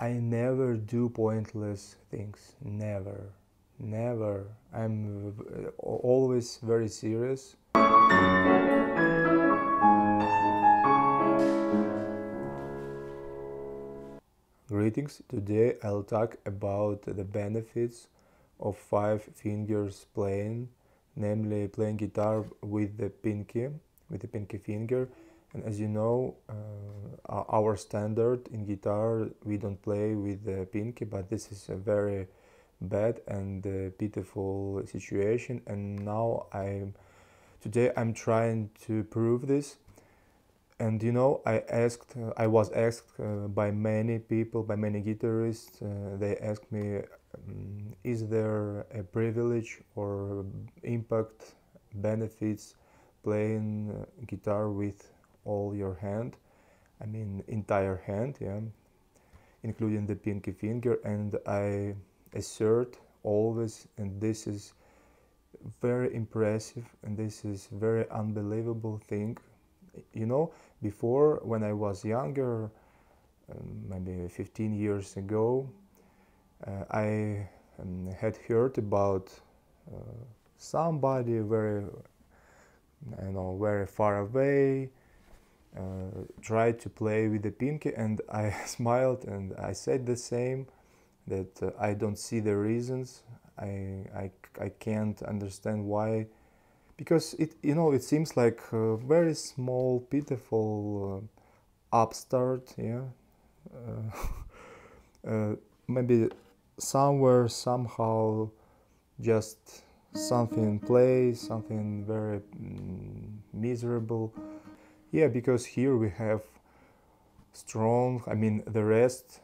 I never do pointless things. Never. Never. I'm always very serious. Greetings. Today I'll talk about the benefits of five fingers playing, namely playing guitar with the pinky finger. And as you know, our standard in guitar, we don't play with the pinky, but this is a very bad and pitiful situation. And now today I'm trying to prove this. And you know, I was asked by many people, by many guitarists. They asked me, is there a privilege or impact, benefits playing guitar with all your hand? I mean, entire hand, yeah, including the pinky finger. And I assert always, and this is very impressive, and this is very unbelievable thing. You know, before, when I was younger, maybe 15 years ago, I had heard about somebody very, very far away tried to play with the pinky, and I smiled and I said the same, that I don't see the reasons. I can't understand why. Because it seems like a very small, pitiful upstart, yeah. Maybe somewhere, somehow, just something plays, something very miserable. Yeah, because here we have strong, I mean, the rest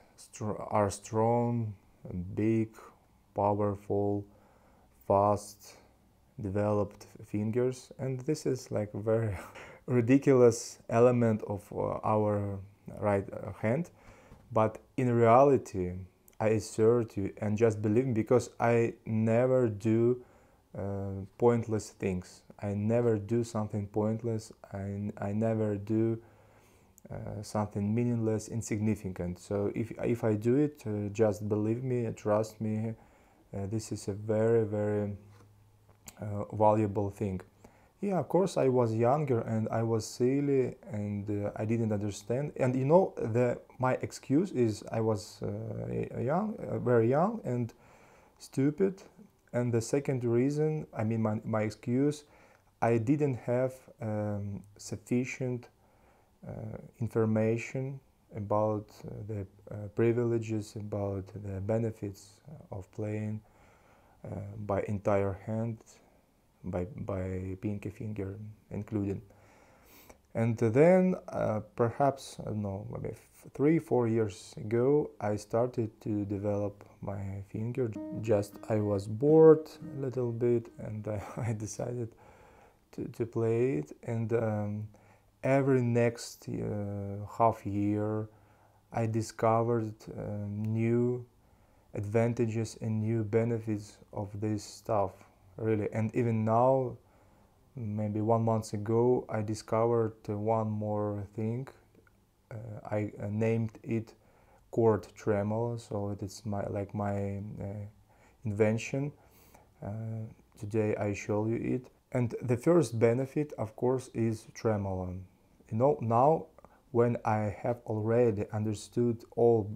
are strong, big, powerful, fast, developed fingers, and this is like a very ridiculous element of our right hand. But in reality, I assert you, and just believe me, because I never do pointless things. I never do something pointless. I never do something meaningless, insignificant. So if I do it, just believe me, trust me. This is a very, very valuable thing. Yeah, of course, I was younger and I was silly and I didn't understand. And you know, my excuse is I was very young and stupid. And the second reason, I mean, my excuse, I didn't have sufficient information about the privileges, about the benefits of playing by entire hand, by pinky finger included. And then perhaps, I don't know, maybe 3-4 years ago, I started to develop my finger. Just I was bored a little bit and I decided to play it. And every next half year, I discovered new advantages and new benefits of this stuff, really. And even now, maybe 1 month ago, I discovered one more thing. I named it chord tremolo, so it's my invention. Today I show you it. And the first benefit, of course, is tremolo. You know, now when I have already understood all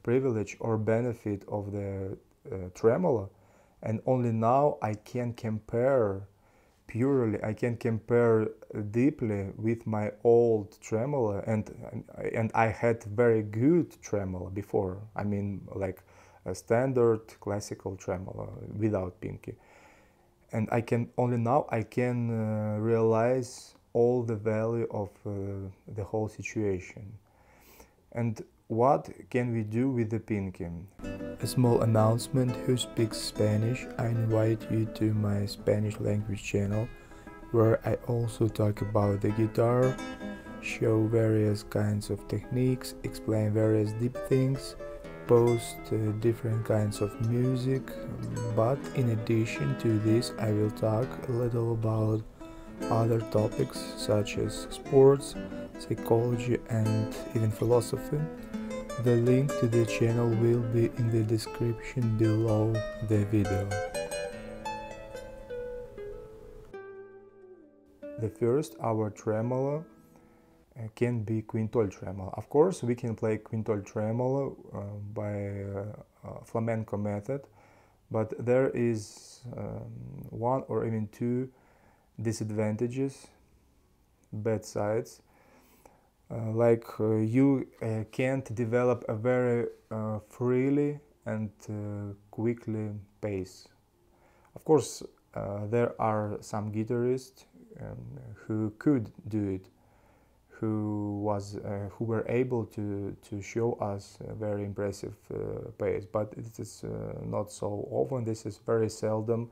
privilege or benefit of the tremolo, and only now I can compare purely, I can compare deeply with my old tremolo, and I had very good tremolo before. I mean, like a standard classical tremolo without pinky. And only now I can realize all the value of the whole situation. And what can we do with the pinky? A small announcement: who speaks Spanish? I invite you to my Spanish language channel, where I also talk about the guitar, show various kinds of techniques, explain various deep things, post different kinds of music. But in addition to this, I will talk a little about other topics such as sports, psychology, and even philosophy. The link to the channel will be in the description below the video. The first, our tremolo, can be quintole tremolo. Of course, we can play quintole tremolo by flamenco method, but there is one or even two disadvantages, bad sides. You can't develop a very freely and quickly pace. Of course, there are some guitarists who could do it, who were able to show us a very impressive pace, but it is not so often. This is very seldom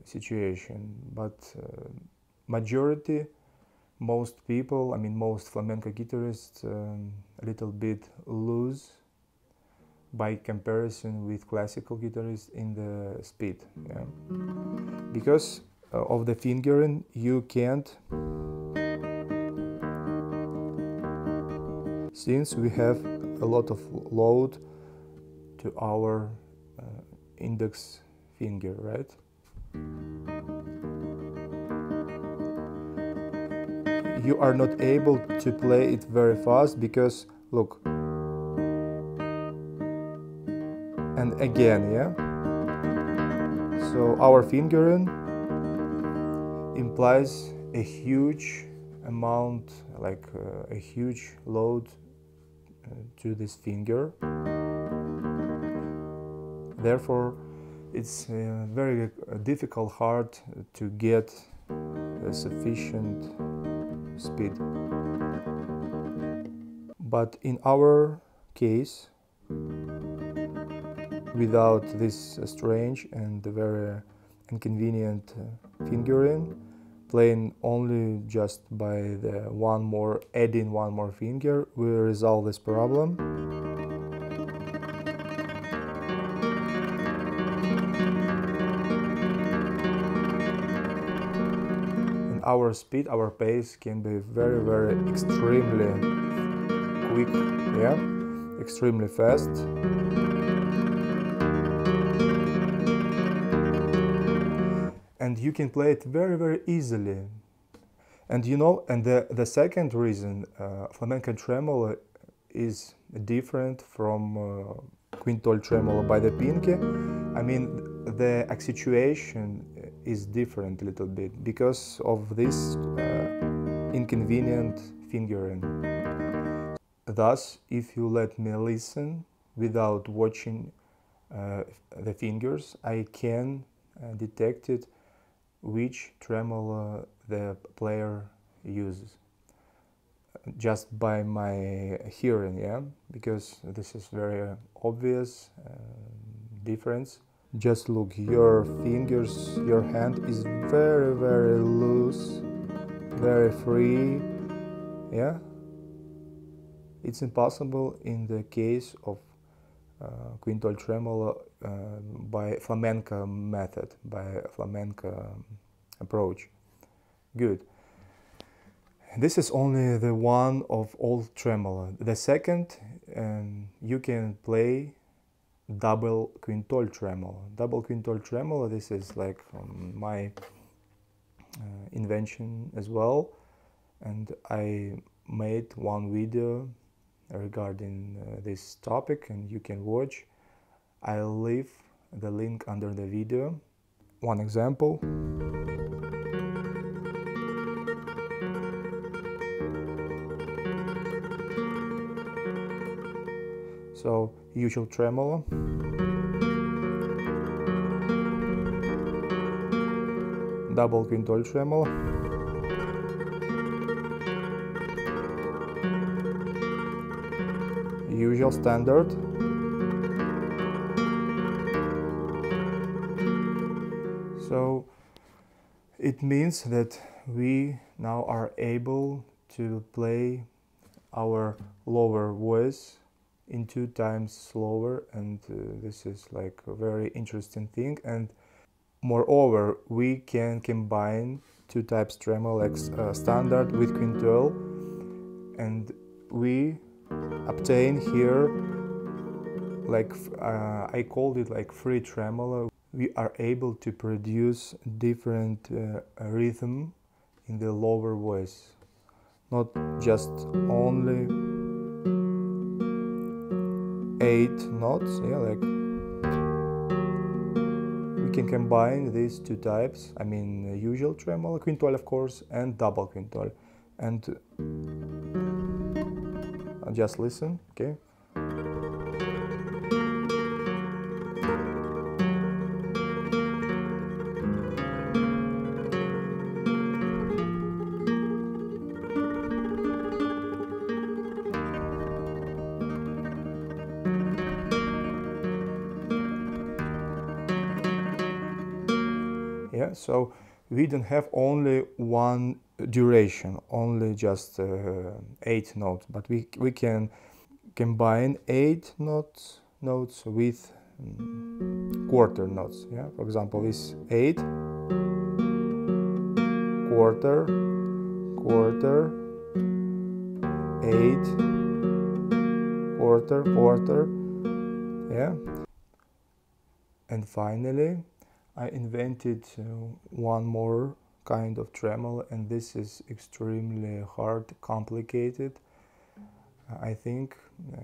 situation, but majority, most people, I mean most flamenco guitarists, a little bit lose by comparison with classical guitarists in the speed, yeah? Because of the fingering, you can't, since we have a lot of load to our index finger, right? You are not able to play it very fast because, look, and again, yeah? So our fingering implies a huge amount, like a huge load to this finger. Therefore, it's very difficult, hard to get a sufficient speed. But in our case, without this strange and very inconvenient fingering, playing only just by adding one more finger, we resolve this problem. And our speed, our pace can be very, very extremely quick, yeah, extremely fast. And you can play it very, very easily. And you know, and the second reason flamenco tremolo is different from quintole tremolo by the pinky. I mean, the accentuation is different a little bit because of this inconvenient fingering. Thus, if you let me listen without watching the fingers, I can detect it which tremolo the player uses just by my hearing, yeah, because this is very obvious difference. Just look, your fingers, your hand is very, very loose, very free, yeah. It's impossible in the case of quintole tremolo by flamenco method, by flamenco approach. Good. This is only the one of all tremolo. The second, you can play double quintole tremolo. Double quintole tremolo, this is like my invention as well, and I made one video regarding this topic, and you can watch. I'll leave the link under the video. One example. So, usual tremolo. Double quintole tremolo. Usual standard. So it means that we now are able to play our lower voice in 2 times slower, and this is like a very interesting thing. And moreover, we can combine 2 types tremolo, like standard with quintole, and we obtain here, like I called it like free tremolo. We are able to produce different rhythm in the lower voice, not just only 8 notes. Yeah, like we can combine these two types. I mean, usual tremolo, quintuple of course, and double quintuple. And just listen, okay? Yeah, so we don't have only one duration, only just 8 notes, but we can combine 8 notes with quarter notes. Yeah, for example, this 8, quarter, quarter, 8, quarter, quarter. Yeah, and finally I invented one more kind of tremolo, and this is extremely hard, complicated. I think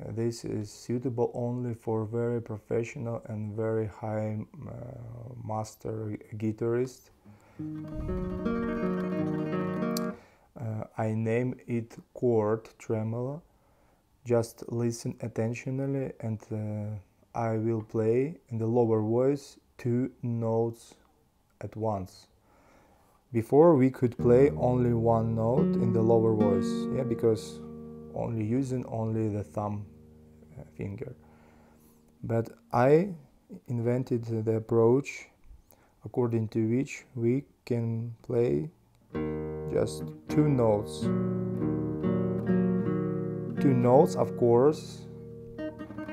this is suitable only for very professional and very high master guitarist. I name it chord tremolo. Just listen attentionally, and I will play in the lower voice 2 notes at once. Before we could play only 1 note in the lower voice, yeah, because using only the thumb finger. But I invented the approach according to which we can play just 2 notes. 2 notes, of course,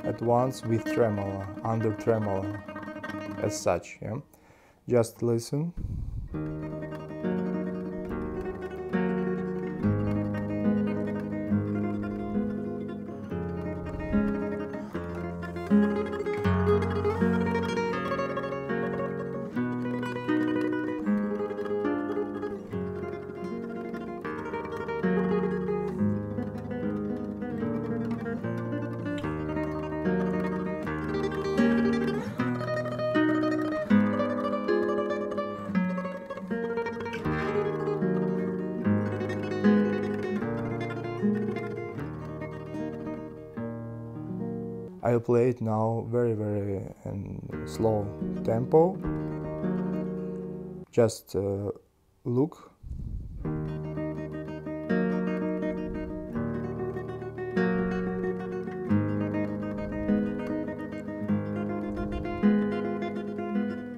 at once with tremolo, under tremolo, as such. Yeah? Just listen. I'll play it now very slow tempo. Just look.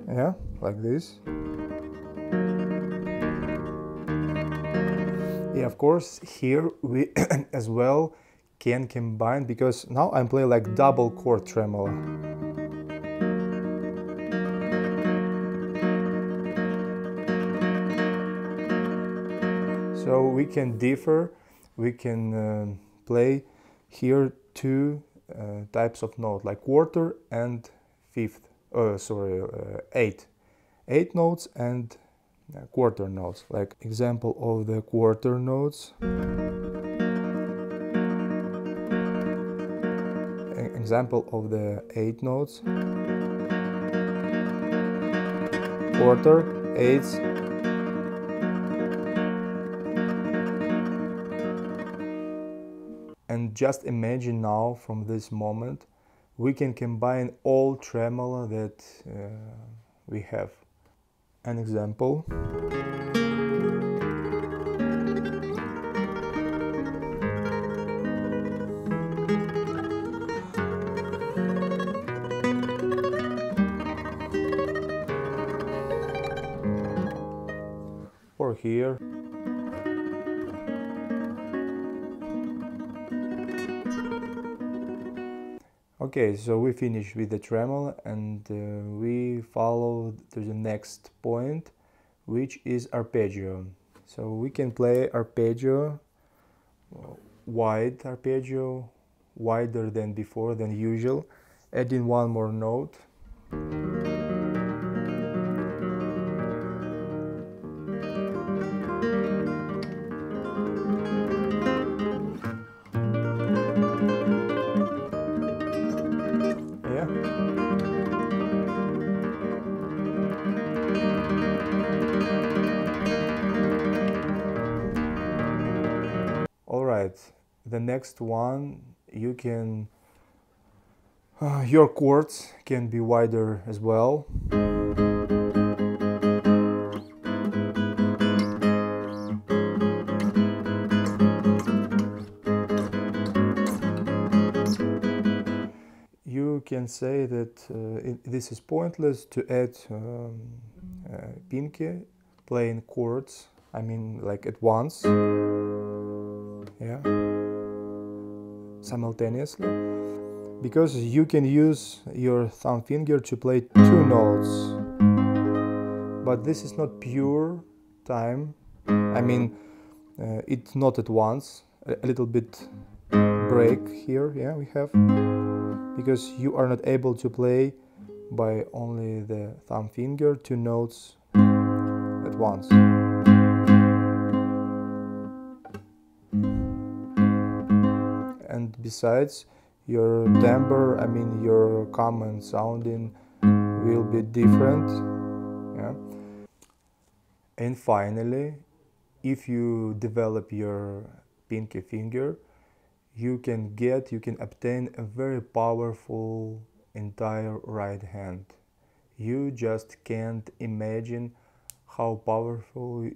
Yeah, like this. Yeah, of course, here we as well can combine, because now I'm playing like double chord tremolo. So we can differ, we can play here 2 types of note, like quarter and fifth, 8. 8 notes and quarter notes. Like example of the quarter notes. Example of the 8 notes. Quarter, eighths. And just imagine now, from this moment, we can combine all tremolo that we have. An example. Or here. Okay, so we finished with the tremolo, and we follow to the next point, which is arpeggio. So we can play arpeggio, wide arpeggio, wider than before, than usual, adding one more note. Yeah. All right, the next one, you can your chords can be wider as well. You can say that this is pointless to add pinky playing chords, I mean like at once, yeah, simultaneously, because you can use your thumb finger to play two notes, but this is not pure time, I mean it's not at once, a little bit break here, yeah, we have, because you are not able to play by only the thumb finger two notes at once. And besides, your timbre, I mean your common sounding will be different, yeah. And finally, if you develop your pinky finger, you can obtain a very powerful entire right hand. You just can't imagine how powerful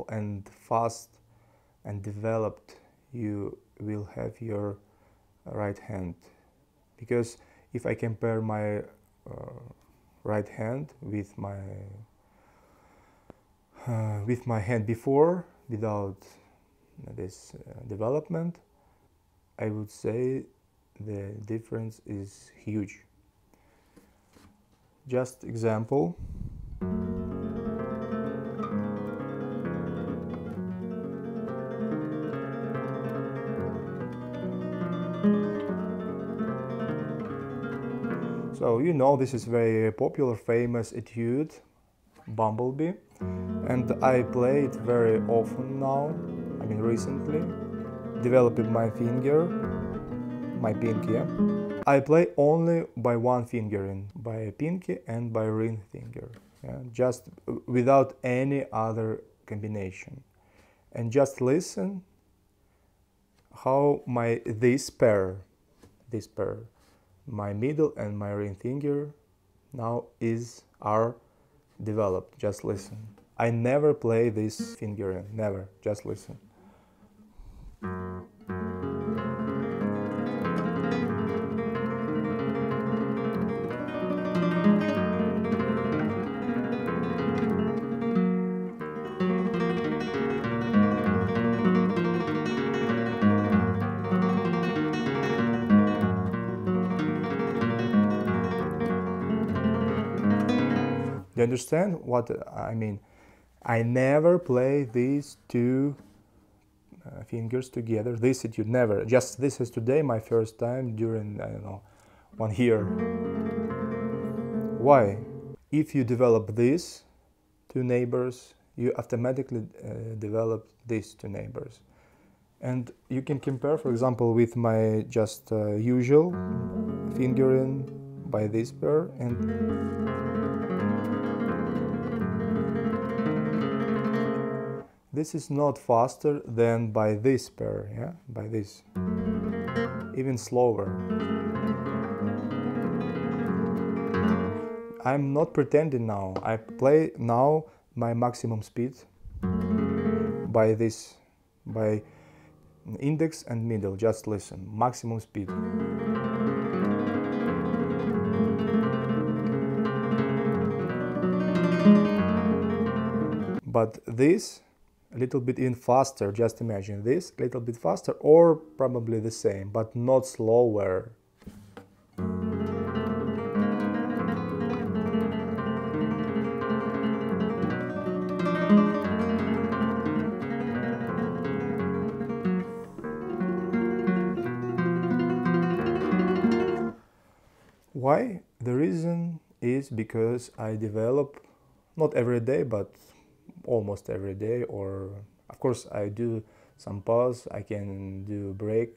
and fast and developed you will have your right hand. Because if I compare my right hand with my hand before, without this development, I would say the difference is huge. Just example. So you know this is very popular, famous etude, Bumblebee, and I play it very often now, I mean recently, developing my finger, my pinky, yeah. I play only by one fingering, by pinky and by ring finger, yeah, just without any other combination. And just listen how this pair, my middle and my ring finger now are developed. Just listen. I never play this fingering, never. Just listen. You understand what I mean? I never play these two fingers together. This etude, never. Just this is today my first time during, I don't know, 1 year. Why? If you develop these two neighbors, you automatically develop these two neighbors. And you can compare, for example, with my just usual fingering by this pair, and this is not faster than by this pair, yeah, by this, even slower. I'm not pretending now, I play now my maximum speed by this, by index and middle, just listen, maximum speed. But this a little bit even faster, just imagine this, a little bit faster or probably the same, but not slower. Why? The reason is because I develop not every day, but almost every day, or of course I do some pause, I can do break.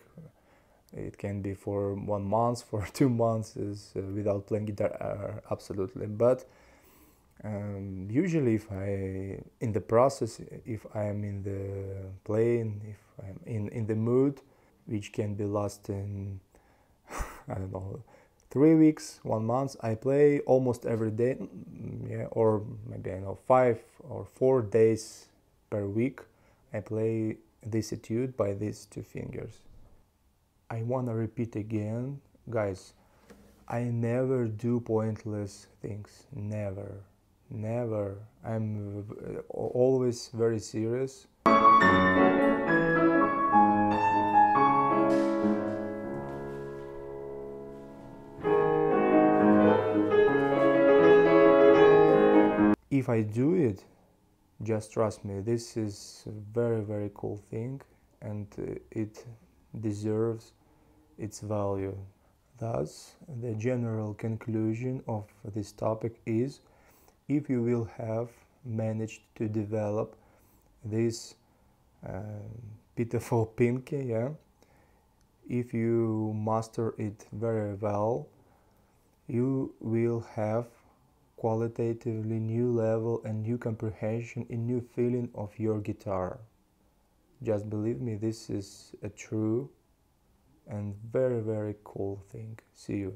It can be for 1 month, for 2 months is without playing guitar, absolutely. But usually if I in the process, if I am in the playing, if I'm in the mood, which can be lasting I don't know, 3 weeks, 1 month, I play almost every day, yeah, or maybe I know 5 or 4 days per week. I play this etude by these two fingers. I wanna repeat again, guys. I never do pointless things. Never, never. I'm always very serious. If I do it, just trust me, this is a very, very cool thing, and it deserves its value. Thus, the general conclusion of this topic is, if you will have managed to develop this pitiful pinky, yeah, if you master it very well, you will have qualitatively new level and new comprehension and new feeling of your guitar. Just believe me, this is a true and very, very cool thing. See you.